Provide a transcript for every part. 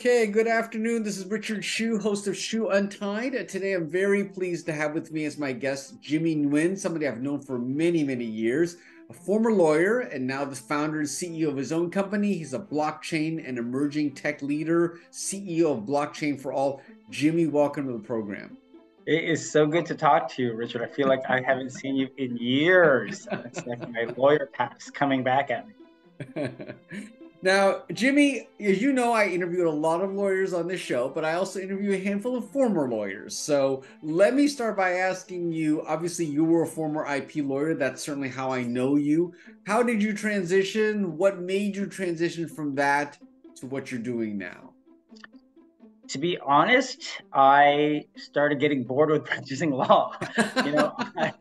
Okay, good afternoon. This is Richard Hsu, host of Hsu Untied. Today I'm very pleased to have with me as my guest Jimmy Nguyen, somebody I've known for many, many years, a former lawyer and now the founder and CEO of his own company. He's a blockchain and emerging tech leader, CEO of BlockChain for All. Jimmy, welcome to the program. It is so good to talk to you, Richard. I feel like I haven't seen you in years. It's like my lawyer past coming back at me. Now, Jimmy, as you know, I interviewed a lot of lawyers on this show, but I also interview a handful of former lawyers. So let me start by asking you, obviously you were a former IP lawyer. That's certainly how I know you. How did you transition? What made you transition from that to what you're doing now? To be honest, I started getting bored with practicing law. You know, I,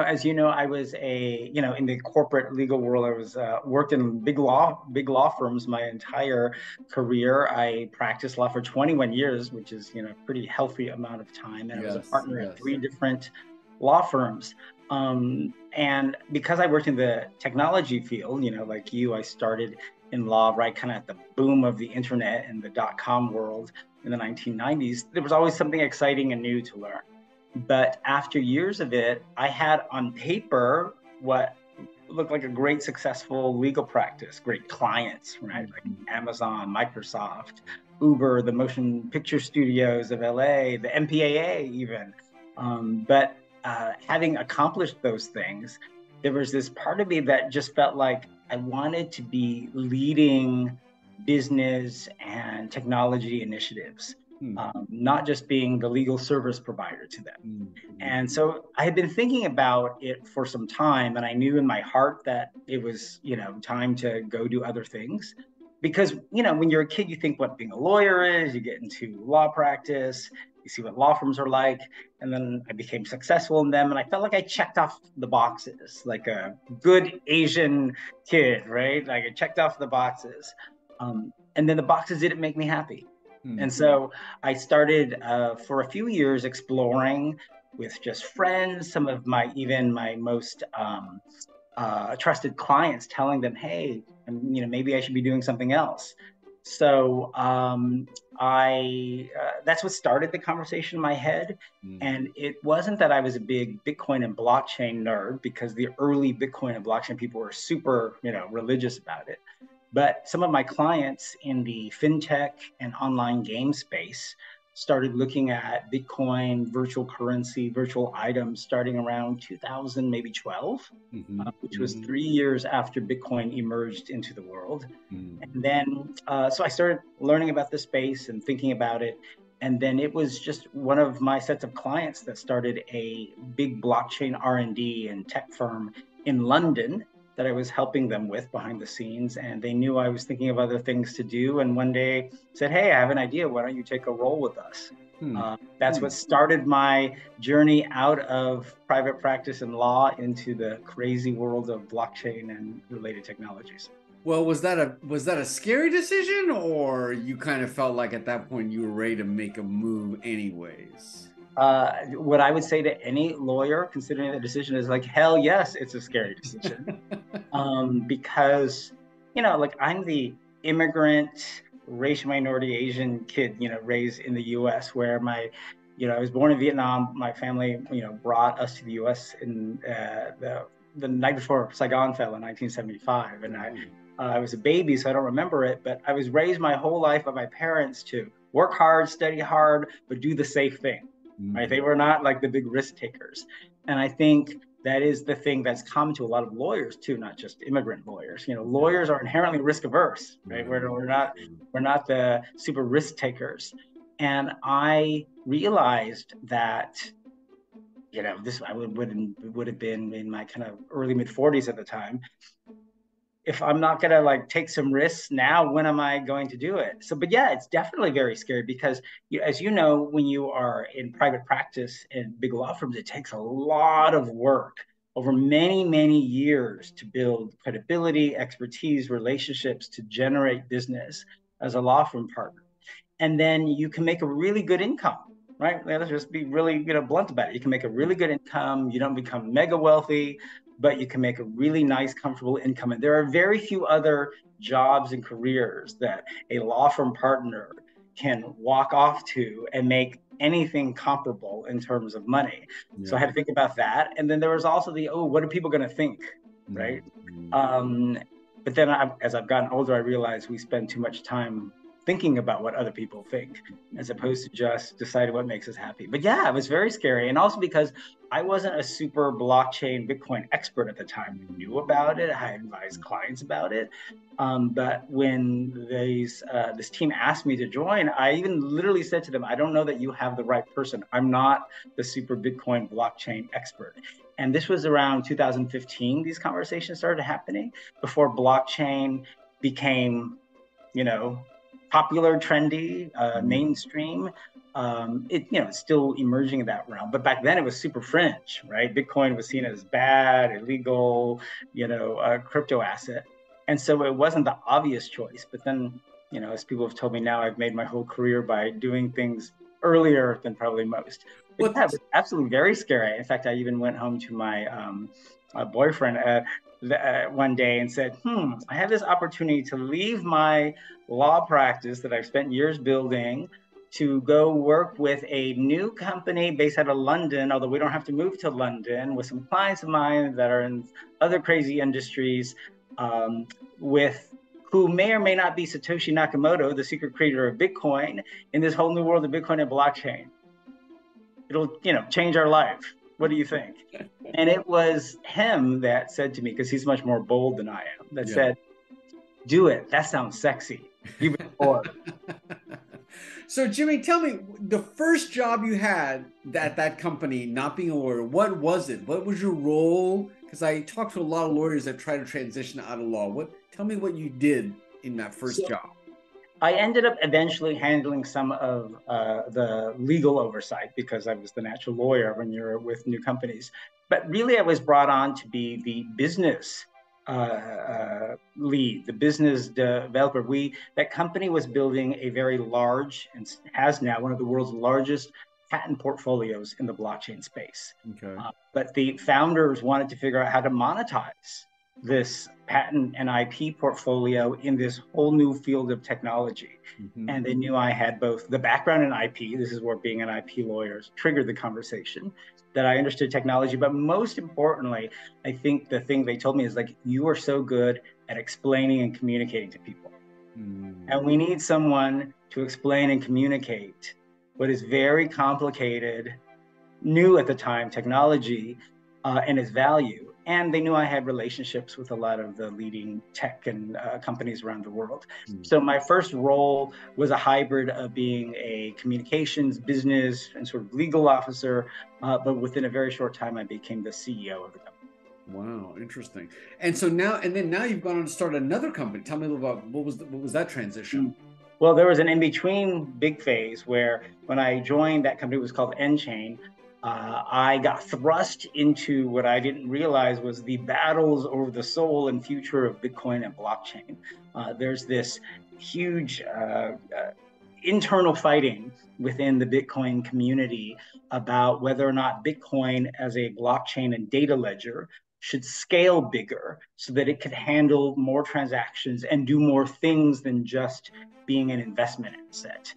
as you know, I was in the corporate legal world. I was worked in big law firms my entire career. I practiced law for 21 years, which is, a pretty healthy amount of time. And I was a Yes, partner at yes. three different law firms. And because I worked in the technology field, like you, I started in law right kind of at the boom of the internet and the dot-com world in the 1990s. There was always something exciting and new to learn. But after years of it, I had on paper what looked like a great successful legal practice, great clients, right? Like Amazon, Microsoft, Uber, the motion picture studios of LA, the MPAA even. But having accomplished those things, there was this part of me that just felt like I wanted to be leading business and technology initiatives, not just being the legal service provider to them. And so I had been thinking about it for some time, and I knew in my heart that it was, time to go do other things. Because, when you're a kid, you think what being a lawyer is, you get into law practice, you see what law firms are like. And then I became successful in them. And I felt like I checked off the boxes, like a good Asian kid, right? Like I checked off the boxes. And then the boxes didn't make me happy. And so I started for a few years exploring with just friends, some of my most trusted clients, telling them, hey, maybe I should be doing something else. So I that's what started the conversation in my head. And it wasn't that I was a big Bitcoin and blockchain nerd, because the early Bitcoin and blockchain people were super, religious about it. But some of my clients in the fintech and online game space started looking at Bitcoin, virtual currency, virtual items starting around 2000, maybe 12, which was 3 years after Bitcoin emerged into the world. And then, so I started learning about the space and thinking about it. And then it was just one of my sets of clients that started a big blockchain R&D and tech firm in London that I was helping them with behind the scenes. And they knew I was thinking of other things to do. And one day said, hey, I have an idea. Why don't you take a role with us? That's what started my journey out of private practice and law into the crazy world of blockchain and related technologies. Well, was that a scary decision, or you kind of felt like at that point you were ready to make a move anyways? What I would say to any lawyer considering the decision is like, hell yes, it's a scary decision. Because, like I'm the immigrant, racial minority Asian kid, raised in the US, where I was born in Vietnam. My family, brought us to the US in the night before Saigon fell in 1975. And I was a baby, so I don't remember it, but I was raised my whole life by my parents to work hard, study hard, but do the safe thing. Right? They were not like the big risk takers. And I think that is the thing that's common to a lot of lawyers too, not just immigrant lawyers. Lawyers are inherently risk averse, right? We're not the super risk takers. And I realized that, this I would have been in my kind of early mid 40s at the time. If I'm not going to like take some risks now, when am I going to do it? So, but yeah, it's definitely very scary because as you know, when you are in private practice in big law firms, it takes a lot of work over many, many years to build credibility, expertise, relationships, to generate business as a law firm partner. And then you can make a really good income, right? Let's just be really, blunt about it. You can make a really good income. You don't become mega wealthy, but you can make a really nice, comfortable income. And there are very few other jobs and careers that a law firm partner can walk off to and make anything comparable in terms of money. Yeah. So I had to think about that. And then there was also the, oh, what are people going to think, right? But then as I've gotten older, I realized we spend too much time thinking about what other people think as opposed to just deciding what makes us happy. But yeah, it was very scary. And also because I wasn't a super blockchain Bitcoin expert at the time. I knew about it. I advised clients about it. But when this team asked me to join, I even literally said to them, I don't know that you have the right person. I'm not the super Bitcoin blockchain expert. And this was around 2015, these conversations started happening before blockchain became, popular, trendy, mainstream. It's still emerging in that realm, but back then it was super fringe, right? Bitcoin was seen as bad, illegal, a crypto asset. And so it wasn't the obvious choice. But then, as people have told me now, I've made my whole career by doing things earlier than probably most. But yeah, it was absolutely very scary. In fact, I even went home to my boyfriend one day and said, I have this opportunity to leave my law practice that I've spent years building to go work with a new company based out of London, although we don't have to move to London, with some clients of mine that are in other crazy industries, who may or may not be Satoshi Nakamoto, the secret creator of Bitcoin, in this whole new world of Bitcoin and blockchain. It'll, change our life. What do you think? And it was him that said to me, because he's much more bold than I am, that said, do it. That sounds sexy. You've been bored. So Jimmy, tell me, the first job you had at that company, not being a lawyer, what was it? What was your role? Because I talked to a lot of lawyers that try to transition out of law. Tell me what you did in that first job. I ended up eventually handling some of the legal oversight because I was the natural lawyer when you're with new companies. But really, I was brought on to be the business lead, the business developer. That company was building a very large, and has now one of the world's largest patent portfolios in the blockchain space. Okay. But the founders wanted to figure out how to monetize this patent and IP portfolio in this whole new field of technology. And they knew I had both the background in IP, this is where being an IP lawyer triggered the conversation, that I understood technology, but most importantly, I think the thing they told me is like, you are so good at explaining and communicating to people. And we need someone to explain and communicate what is very complicated, new at the time, technology and its value. And they knew I had relationships with a lot of the leading tech and companies around the world. So my first role was a hybrid of being a communications, business, and sort of legal officer. But within a very short time, I became the CEO of the company. Wow, interesting. And so now you've gone on to start another company. Tell me a little about what was that transition? Well, there was an in-between big phase where when I joined, that company was called nChain. I got thrust into what I didn't realize was the battles over the soul and future of Bitcoin and blockchain. There's this huge internal fighting within the Bitcoin community about whether or not Bitcoin as a blockchain and data ledger should scale bigger so that it could handle more transactions and do more things than just being an investment asset.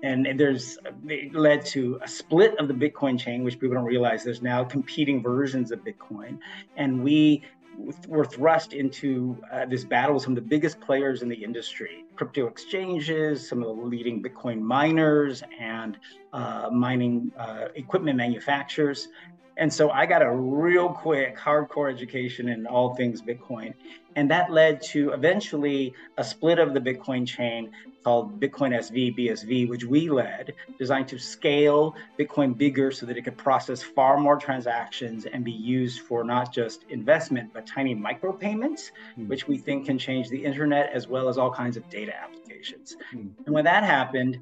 And it led to a split of the Bitcoin chain, which people don't realize there's now competing versions of Bitcoin. And we were thrust into this battle with some of the biggest players in the industry, crypto exchanges, some of the leading Bitcoin miners, and mining equipment manufacturers. And so I got a real quick, hardcore education in all things Bitcoin. And that led to eventually a split of the Bitcoin chain called Bitcoin SV, BSV, which we led, designed to scale Bitcoin bigger so that it could process far more transactions and be used for not just investment, but tiny micropayments, which we think can change the internet as well as all kinds of data applications. And when that happened,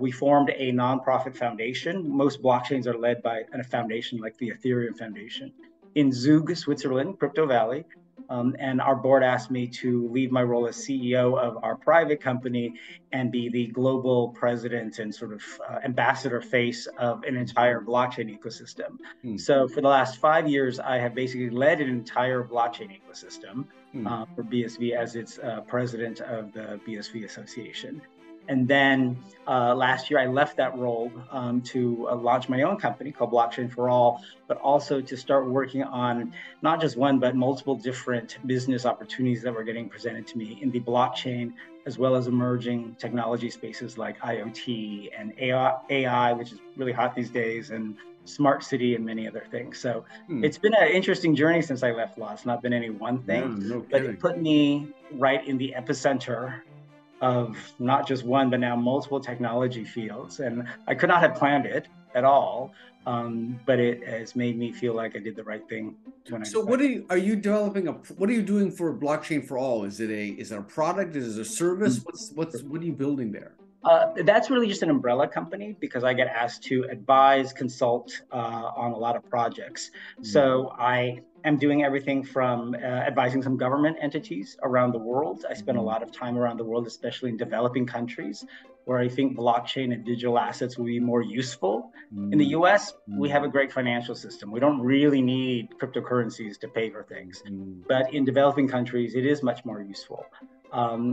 we formed a nonprofit foundation. Most blockchains are led by a foundation like the Ethereum Foundation in Zug, Switzerland, Crypto Valley. And our board asked me to leave my role as CEO of our private company and be the global president and sort of ambassador face of an entire blockchain ecosystem. Hmm. So for the last 5 years, I have basically led an entire blockchain ecosystem Hmm. for BSV as its president of the BSV Association. And then last year, I left that role to launch my own company called BlockChain for All, but also to start working on not just one, but multiple different business opportunities that were getting presented to me in the blockchain, as well as emerging technology spaces like IoT and AI, which is really hot these days, and smart city and many other things. So it's been an interesting journey since I left law. It's not been any one thing, Yeah, no but kidding. it put me right in the epicenter of not just one, but now multiple technology fields. And I could not have planned it at all. But it has made me feel like I did the right thing when I So decided. are you developing what are you doing for blockchain for all? Is it a product? Is it a service? What are you building there? That's really just an umbrella company because I get asked to advise, consult on a lot of projects. Mm. So I am doing everything from advising some government entities around the world. I spend a lot of time around the world, especially in developing countries, where I think blockchain and digital assets will be more useful. In the Mm. US, we Mm. have a great financial system. We don't really need cryptocurrencies to pay for things. Mm. But in developing countries, it is much more useful.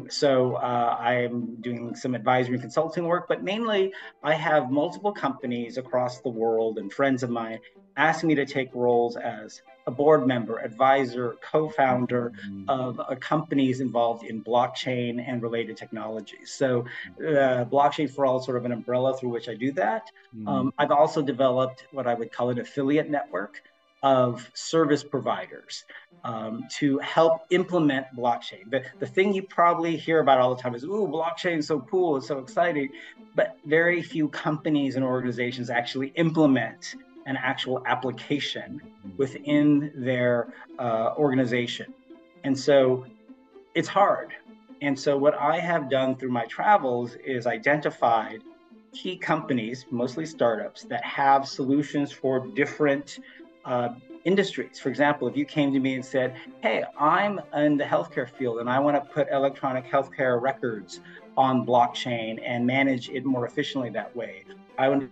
So I'm doing some advisory and consulting work, but mainly I have multiple companies across the world and friends of mine asking me to take roles as a board member, advisor, co-founder of companies involved in blockchain and related technologies. So blockchain for all is sort of an umbrella through which I do that. Mm. I've also developed what I would call an affiliate network of service providers to help implement blockchain. The thing you probably hear about all the time is, ooh, blockchain is so cool, it's so exciting, but very few companies and organizations actually implement an actual application within their organization. And so it's hard. And so what I have done through my travels is identified key companies, mostly startups, that have solutions for different industries. For example, if you came to me and said, hey, I'm in the healthcare field and I want to put electronic healthcare records on blockchain and manage it more efficiently that way. I want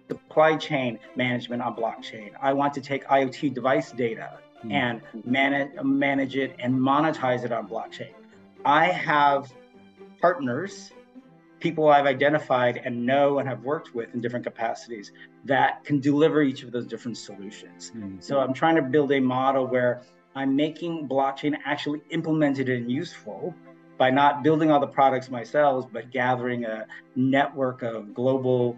supply chain management on blockchain. I want to take IoT device data and manage it and monetize it on blockchain. I have partners, people I've identified and know and have worked with in different capacities that can deliver each of those different solutions. So I'm trying to build a model where I'm making blockchain actually implemented and useful by not building all the products myself, but gathering a network of global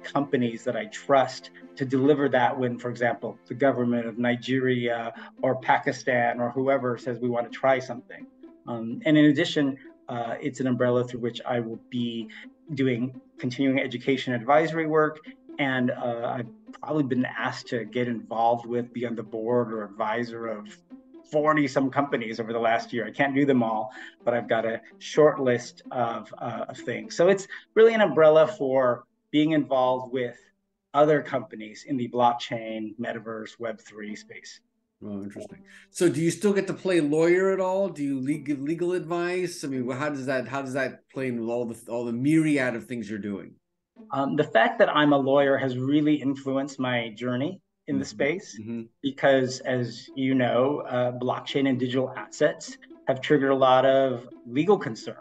companies that I trust to deliver that when, for example, the government of Nigeria or Pakistan or whoever says we want to try something. And in addition, it's an umbrella through which I will be doing continuing education advisory work. And I've probably been asked to get involved with, be on the board or advisor of 40 some companies over the last year. I can't do them all, but I've got a short list of things. So it's really an umbrella for being involved with other companies in the blockchain, metaverse, Web3 space. Oh, interesting. So do you still get to play lawyer at all? Do you give legal advice? I mean, how does that play in all the myriad of things you're doing? The fact that I'm a lawyer has really influenced my journey in the space because, as you know, blockchain and digital assets have triggered a lot of legal concern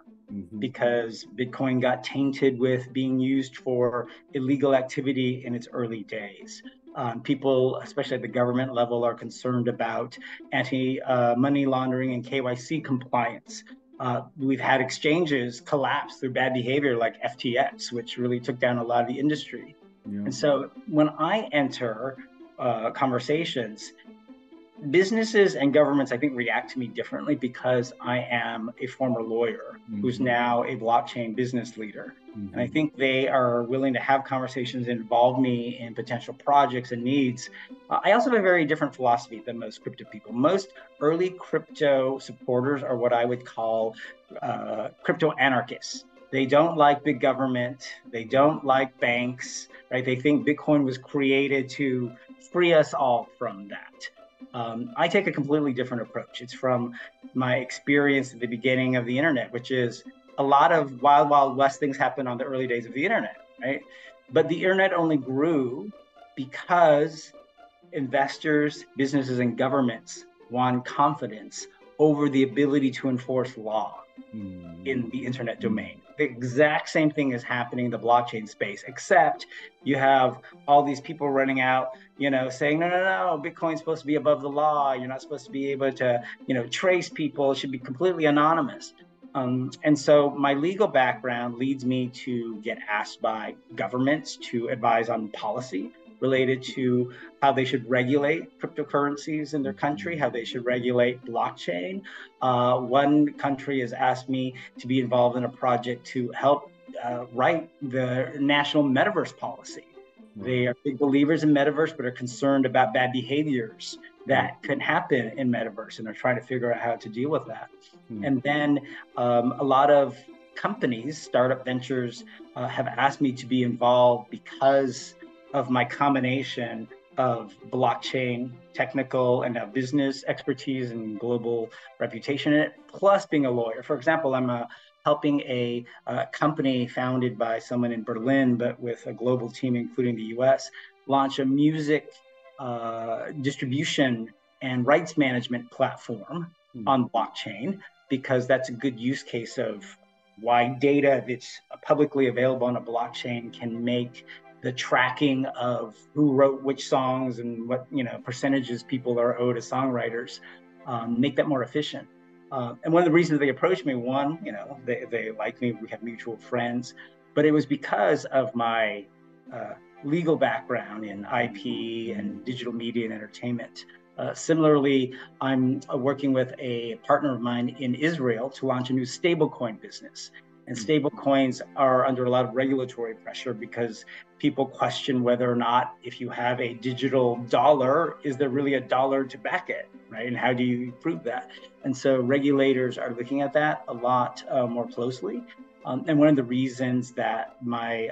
because Bitcoin got tainted with being used for illegal activity in its early days. People, especially at the government level, are concerned about anti-money laundering and KYC compliance. We've had exchanges collapse through bad behavior like FTX, which really took down a lot of the industry. Yeah. And so when I enter conversations, businesses and governments, I think, react to me differently because I am a former lawyer who's now a blockchain business leader. And I think they are willing to have conversations and involve me in potential projects and needs. I also have a very different philosophy than most crypto people. Most early crypto supporters are what I would call crypto anarchists. They don't like big government. They don't like banks, right? They think Bitcoin was created to free us all from that. I take a completely different approach. It's from my experience at the beginning of the internet, which is a lot of wild, wild west things happened on the early days of the internet, right? But the internet only grew because investors, businesses, and governments won confidence over the ability to enforce law in the internet domain. The exact same thing is happening in the blockchain space, except you have all these people running out, saying, no, no, no, Bitcoin's supposed to be above the law. You're not supposed to be able to, trace people. It should be completely anonymous. And so my legal background leads me to get asked by governments to advise on policy related to how they should regulate cryptocurrencies in their country, how they should regulate blockchain. One country has asked me to be involved in a project to help write the national metaverse policy. They are big believers in metaverse, but are concerned about bad behaviors that can happen in metaverse, and are trying to figure out how to deal with that. And then a lot of companies, startup ventures, have asked me to be involved because of my combination of blockchain technical and now business expertise and global reputation in it, plus being a lawyer. For example, I'm helping a company founded by someone in Berlin, but with a global team, including the US, launch a music distribution and rights management platform on blockchain, because that's a good use case of why data that's publicly available on a blockchain can make the tracking of who wrote which songs and what percentages people are owed as songwriters, make that more efficient. And one of the reasons they approached me, one, they like me, we have mutual friends, but it was because of my legal background in IP and digital media and entertainment. Similarly, I'm working with a partner of mine in Israel to launch a new stablecoin business. And stablecoins are under a lot of regulatory pressure because people question whether or not, if you have a digital dollar, is there really a dollar to back it, right? And how do you prove that? And so regulators are looking at that a lot more closely. And one of the reasons that my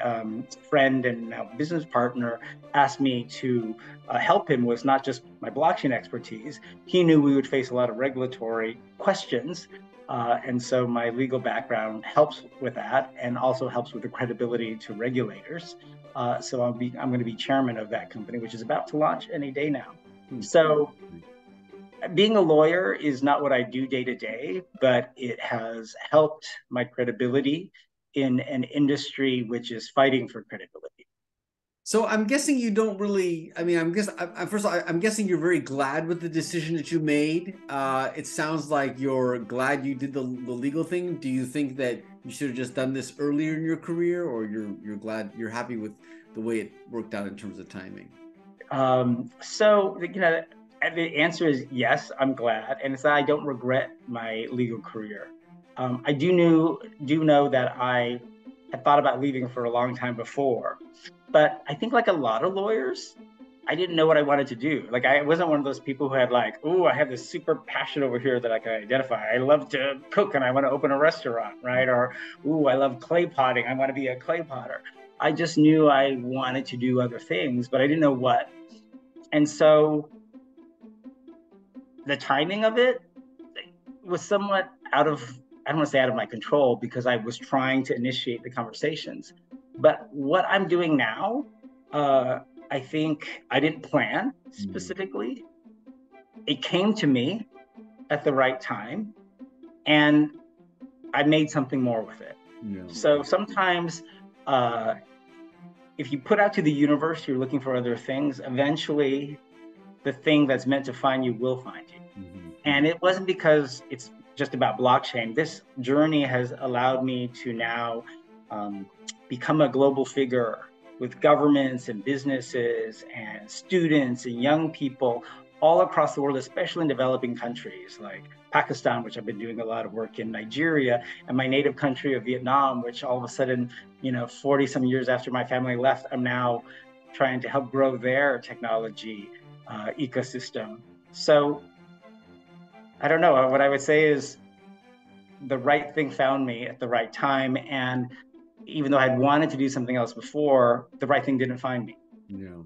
friend and now business partner asked me to help him was not just my blockchain expertise. He knew we would face a lot of regulatory questions. And so my legal background helps with that, and also helps with the credibility to regulators. So I'm going to be chairman of that company, which is about to launch any day now. So being a lawyer is not what I do day to day, but it has helped my credibility in an industry which is fighting for credibility. So I'm guessing you don't really, first of all, I'm guessing you're very glad with the decision that you made. It sounds like you're glad you did the legal thing. Do you think that you should have just done this earlier in your career, or you're glad, you're happy with the way it worked out in terms of timing? So, the answer is yes, I'm glad. And it's that I don't regret my legal career. I do know that I had thought about leaving for a long time before. But I think, like a lot of lawyers, I didn't know what I wanted to do. Like, I wasn't one of those people who had like, oh, I have this super passion over here that I can identify. I love to cook and I want to open a restaurant, right? Or, ooh, I love clay potting. I want to be a clay potter. I just knew I wanted to do other things, but I didn't know what. And so the timing of it was somewhat out of, I don't want to say out of my control, because I was trying to initiate the conversations. But what I'm doing now, I think I didn't plan specifically. It came to me at the right time, and I made something more with it. Yeah. So sometimes if you put out to the universe, you're looking for other things, eventually the thing that's meant to find you will find you. And it wasn't because it's just about blockchain. This journey has allowed me to now become a global figure with governments and businesses and students and young people all across the world, especially in developing countries like Pakistan, which I've been doing a lot of work in, Nigeria, and my native country of Vietnam, which all of a sudden, 40 some years after my family left, I'm now trying to help grow their technology ecosystem. So I don't know, what I would say is the right thing found me at the right time. And even though I'd wanted to do something else before, the right thing didn't find me. Yeah.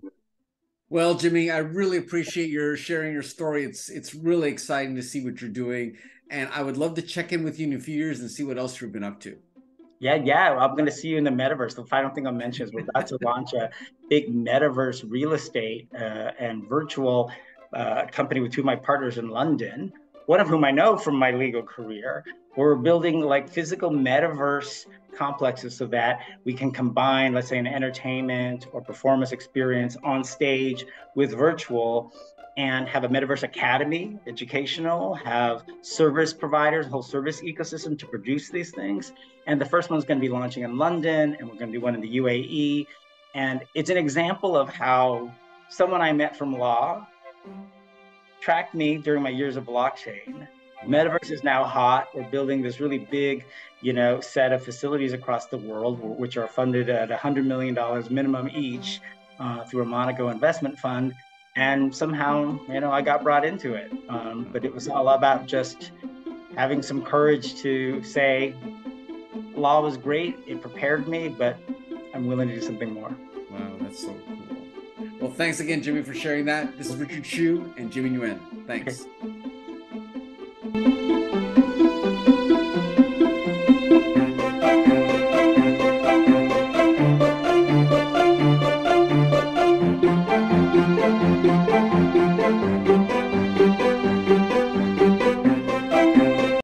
Well, Jimmy, I really appreciate your sharing your story. It's really exciting to see what you're doing, and I would love to check in with you in a few years and see what else you've been up to. Yeah. I'm going to see you in the metaverse. The final thing I'll mention is we're about to launch a big metaverse real estate and virtual company with two of my partners in London, one of whom I know from my legal career. We're building like physical metaverse complexes so that we can combine, let's say, an entertainment or performance experience on stage with virtual and have a metaverse academy, educational, have service providers, a whole service ecosystem to produce these things. And the first one's going to be launching in London, and we're going to do one in the UAE. And it's an example of how someone I met from law tracked me during my years of blockchain. Metaverse is now hot. We're building this really big, set of facilities across the world, which are funded at $100 million minimum each through a Monaco investment fund. And somehow, I got brought into it. But it was all about just having some courage to say, law was great. It prepared me, but I'm willing to do something more. Wow, that's so cool. Well, thanks again, Jimmy, for sharing that. This is Richard Hsu and Jimmy Nguyen. Thanks. Okay.